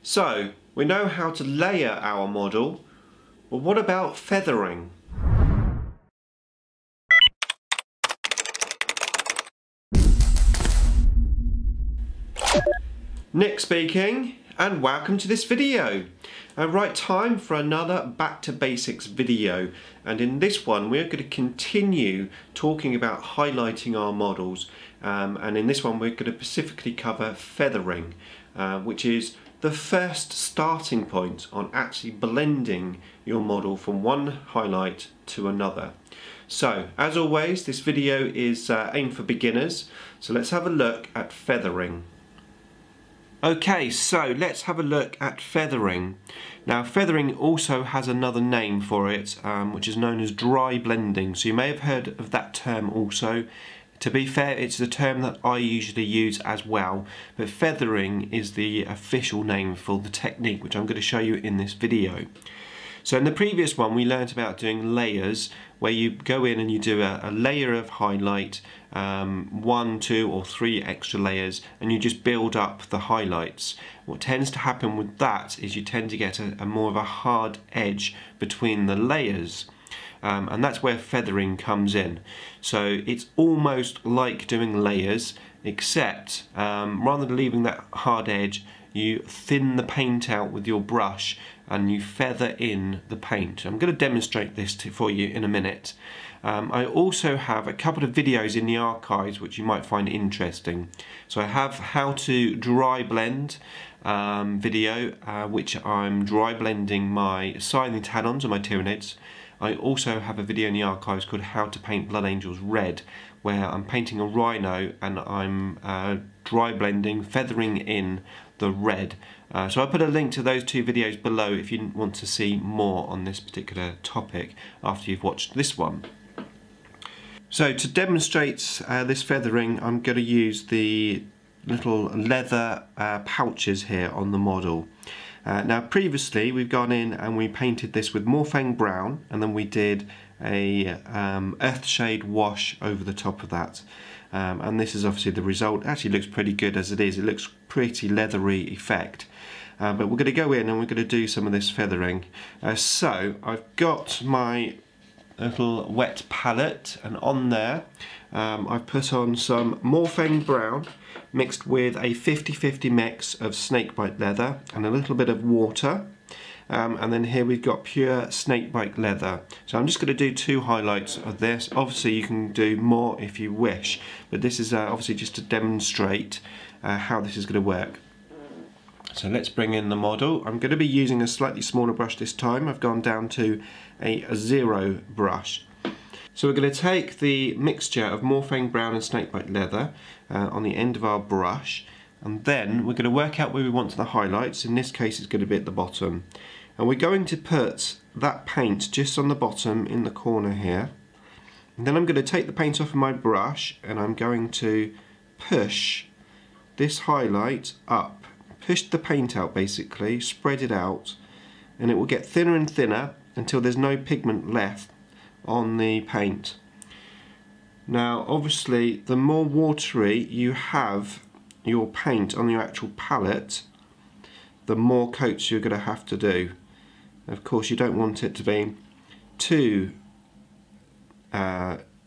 So, we know how to layer our model, but what about feathering? Nick speaking, and welcome to this video. Right, time for another Back to Basics video, and in this one we're going to continue talking about highlighting our models, and in this one we're going to specifically cover feathering, which is the first starting point on actually blending your model from one highlight to another. So, as always, this video is aimed for beginners, so let's have a look at feathering. Okay, so let's have a look at feathering. Now, feathering also has another name for it, which is known as dry blending. So you may have heard of that term also. To be fair, it's the term that I usually use as well, but feathering is the official name for the technique, which I'm going to show you in this video. So in the previous one we learned about doing layers, where you go in and you do a layer of highlight, 1, 2 or 3 extra layers, and you just build up the highlights. What tends to happen with that is you tend to get a more of a hard edge between the layers. And that's where feathering comes in. So it's almost like doing layers, except rather than leaving that hard edge, you thin the paint out with your brush and you feather in the paint. I'm going to demonstrate this for you in a minute. I also have a couple of videos in the archives which you might find interesting. So I have how to dry blend video, which I'm dry blending my Scything Talons and my Tyranids. I also have a video in the archives called How to Paint Blood Angels Red, where I'm painting a rhino and I'm dry blending, feathering in the red. So I'll put a link to those two videos below if you want to see more on this particular topic after you've watched this one. So to demonstrate this feathering, I'm going to use the little leather pouches here on the model. Now previously we've gone in and we painted this with Morphang Brown, and then we did a Earthshade wash over the top of that, and this is obviously the result. It actually looks pretty good as it is. It looks pretty leathery effect, but we're going to go in and we're going to do some of this feathering. So I've got my little wet palette, and on there I've put on some Morphang Brown mixed with a 50-50 mix of snakebite leather and a little bit of water, and then here we've got pure snakebite leather. So I'm just going to do 2 highlights of this. Obviously you can do more if you wish, but this is obviously just to demonstrate how this is going to work. So let's bring in the model. I'm going to be using a slightly smaller brush this time. I've gone down to a 0 brush. So we're going to take the mixture of Morphang Brown and snakebite leather on the end of our brush, and then we're going to work out where we want the highlights. In this case it's going to be at the bottom, and we're going to put that paint just on the bottom in the corner here, and then I'm going to take the paint off of my brush and I'm going to push this highlight up, push the paint out basically, spread it out, and it will get thinner and thinner until there's no pigment left on the paint. Now obviously the more watery you have your paint on your actual palette, the more coats you're going to have to do. Of course you don't want it to be too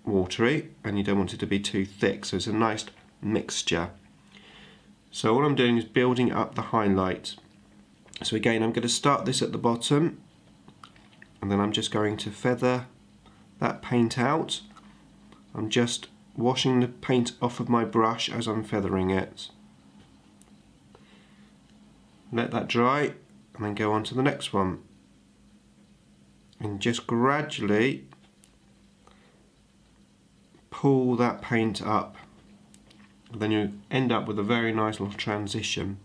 watery, and you don't want it to be too thick, so it's a nice mixture. So all I'm doing is building up the highlight. So again I'm going to start this at the bottom, and then I'm just going to feather that paint out. I'm just washing the paint off of my brush as I'm feathering it. Let that dry and then go on to the next one, and just gradually pull that paint up, and then you end up with a very nice little transition.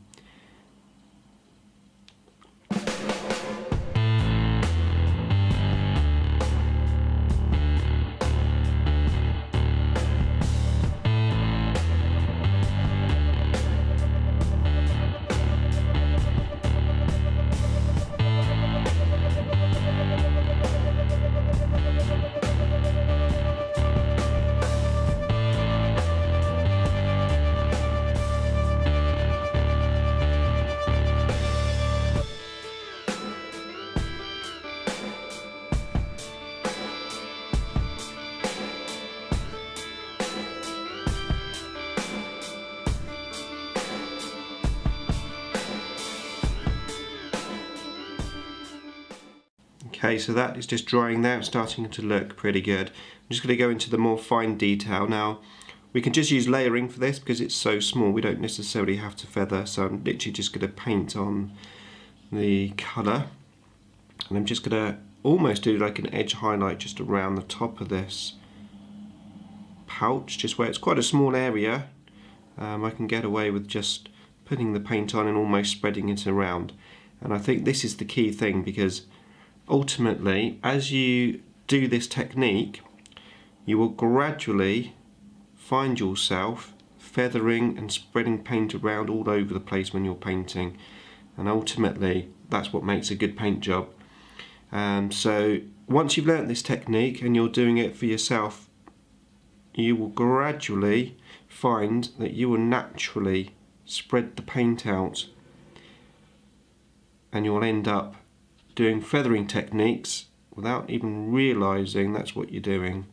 Okay, so that is just drying now, it's starting to look pretty good. I'm just going to go into the more fine detail now. We can just use layering for this because it's so small, we don't necessarily have to feather, so I'm literally just going to paint on the colour. And I'm just going to almost do like an edge highlight just around the top of this pouch, just where it's quite a small area. I can get away with just putting the paint on and almost spreading it around. And I think this is the key thing, because ultimately as you do this technique you will gradually find yourself feathering and spreading paint around all over the place when you're painting, and ultimately that's what makes a good paint job. So once you've learnt this technique and you're doing it for yourself, you will gradually find that you will naturally spread the paint out and you'll end up doing feathering techniques without even realising that's what you're doing.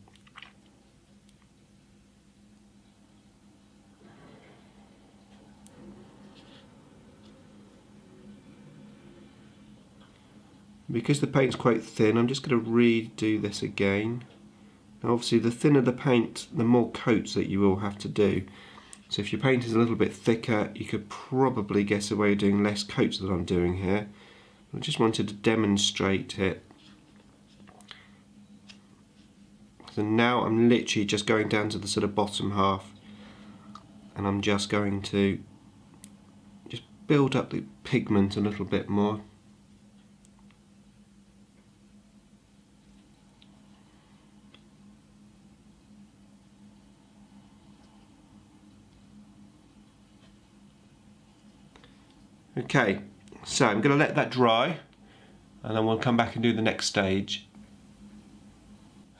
Because the paint's quite thin, I'm just going to redo this again. Now obviously the thinner the paint, the more coats that you will have to do. So if your paint is a little bit thicker, you could probably get away doing less coats than I'm doing here. I just wanted to demonstrate it. So now I'm literally just going down to the sort of bottom half, and I'm just going to just build up the pigment a little bit more. Okay, so I'm going to let that dry and then we'll come back and do the next stage.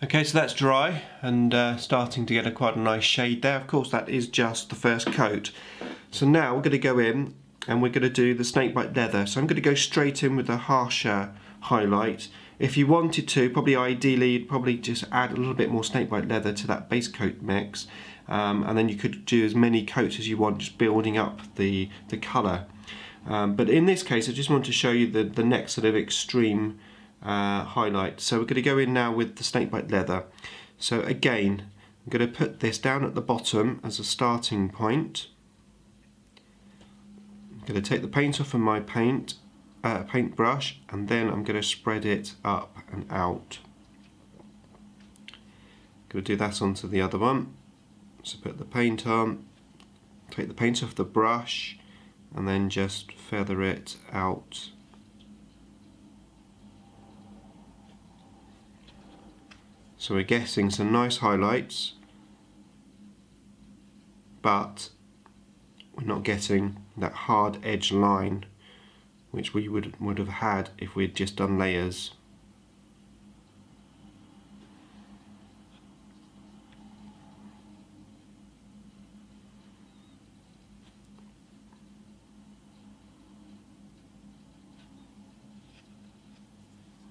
Okay, so that's dry and starting to get quite a nice shade there. Of course that is just the first coat. So now we're going to go in and we're going to do the snakebite leather. So I'm going to go straight in with a harsher highlight. If you wanted to, probably ideally you'd probably just add a little bit more snakebite leather to that base coat mix, and then you could do as many coats as you want, just building up the colour. But in this case I just want to show you the next sort of extreme highlight. So we're going to go in now with the snakebite leather. So again I'm going to put this down at the bottom as a starting point. I'm going to take the paint off of my paintbrush and then I'm going to spread it up and out. I'm going to do that onto the other one. So put the paint on, take the paint off the brush, and then just feather it out. So we're getting some nice highlights, but we're not getting that hard edge line which we would have had if we'd just done layers.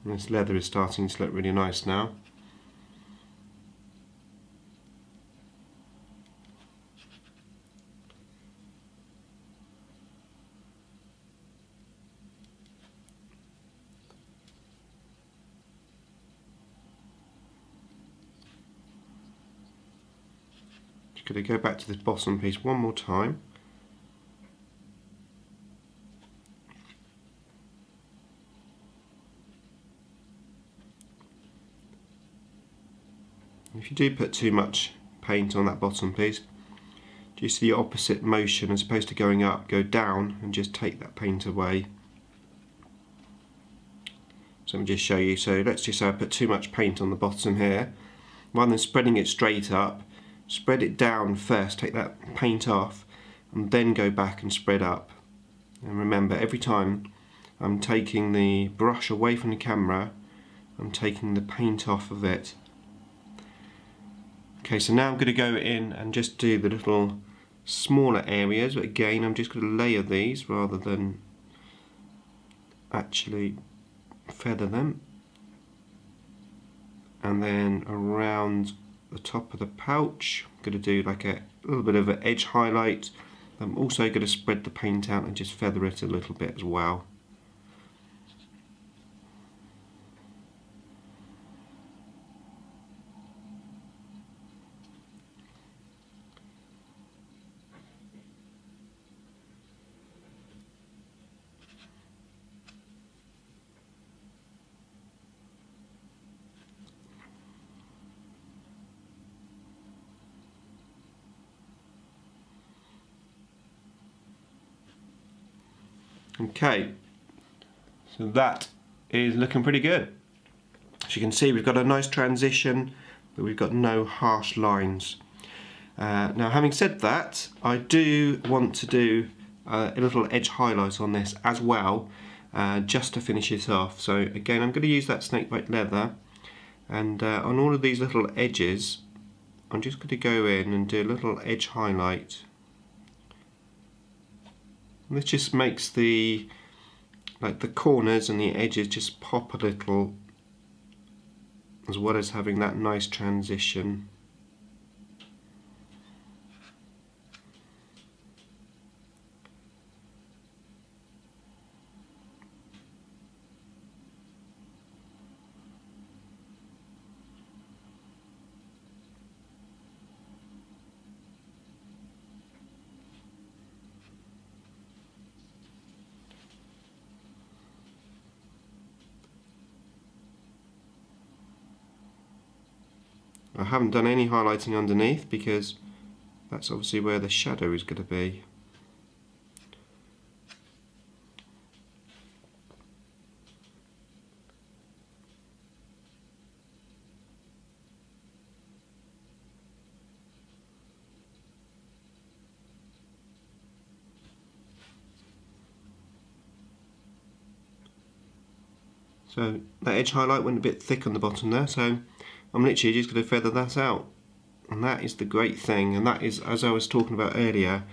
This leather is starting to look really nice now. Just going to go back to this bottom piece one more time. If you do put too much paint on that bottom piece, do you see the opposite motion? As opposed to going up, go down and just take that paint away. So let me just show you. So let's just say I put too much paint on the bottom here. Rather than spreading it straight up, spread it down first, take that paint off, and then go back and spread up. And remember, every time I'm taking the brush away from the camera, I'm taking the paint off of it. Okay, so now I'm going to go in and just do the little smaller areas, but again I'm just going to layer these rather than actually feather them. And then around the top of the pouch I'm going to do like a little bit of an edge highlight. I'm also going to spread the paint out and just feather it a little bit as well. Okay, so that is looking pretty good. As you can see, we've got a nice transition, but we've got no harsh lines. Now, having said that, I do want to do a little edge highlight on this as well, just to finish it off. So again, I'm going to use that snakebite leather, and on all of these little edges, I'm just going to go in and do a little edge highlight. And this just makes the corners and the edges just pop a little, as well as having that nice transition. I haven't done any highlighting underneath because that's obviously where the shadow is going to be. So that edge highlight went a bit thick on the bottom there, so I'm literally just going to feather that out. And that is the great thing, and that is, as I was talking about earlier,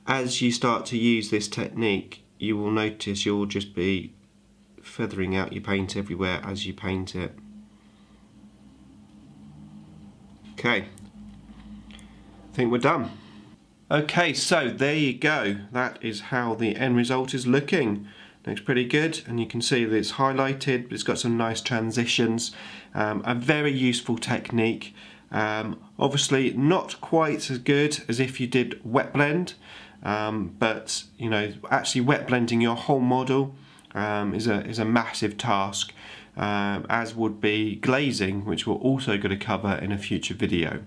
as you start to use this technique, you will notice you'll just be feathering out your paint everywhere as you paint it. Okay, I think we're done. Okay, so there you go. That is how the end result is looking. Looks pretty good, and you can see that it's highlighted, but it's got some nice transitions. A very useful technique. Obviously not quite as good as if you did wet blend, but you know, actually wet blending your whole model is a massive task, as would be glazing, which we're also going to cover in a future video.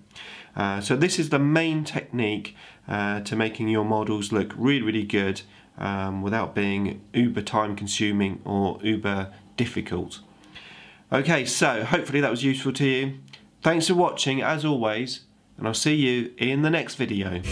So this is the main technique to making your models look really good, without being uber time consuming or uber difficult. Okay, so hopefully that was useful to you. Thanks for watching as always, and I'll see you in the next video.